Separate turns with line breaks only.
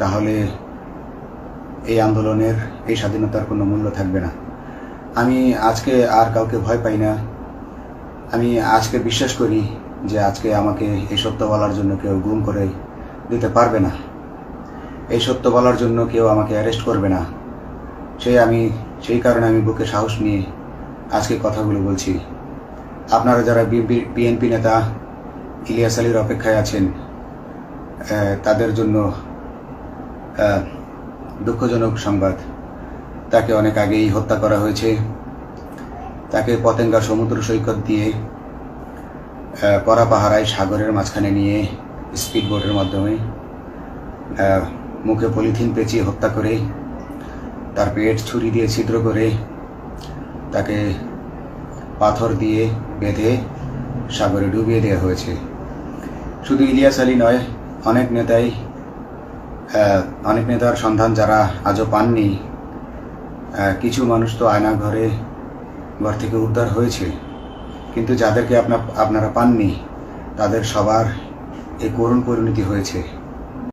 তাহলে এই আন্দোলনের, এই স্বাধীনতার কোনো মূল্য থাকবে না। আমি আজকে আর কাউকে ভয় পাই না। আমি আজকে বিশ্বাস করি যে আজকে আমাকে এই সত্য বলার জন্য কেউ গুম করে দিতে পারবে না, এই সত্য বলার জন্য কেউ আমাকে অ্যারেস্ট করবে না। সেই কারণে আমি বুকে সাহস নিয়ে আজকে কথাগুলো বলছি। আপনারা যারা বিএনপি নেতা ইলিয়াস আলীর অপেক্ষায় আছেন, তাদের জন্য দুঃখজনক সংবাদ। তাকে অনেক আগেই হত্যা করা হয়েছে। তাকে পতেঙ্গা সমুদ্র সৈকত দিয়ে কড়া পাহারায় সাগরের মাঝখানে নিয়ে স্পিড বোটের মাধ্যমে মুখে পলিথিন পেঁচিয়ে হত্যা করে, তার পেট ছুরি দিয়ে ছিদ্র করে, তাকে পাথর দিয়ে বেঁধে সাগরে ডুবিয়ে দেওয়া হয়েছে। শুধু ইলিয়াস আলী নয়, অনেক নেতার সন্ধান যারা আজও পাননি। কিছু মানুষ তো ঘর থেকে উদ্ধার হয়েছে, কিন্তু যাদেরকে আপনারা পাননি, তাদের সবার এই করুণ পরিণতি হয়েছে।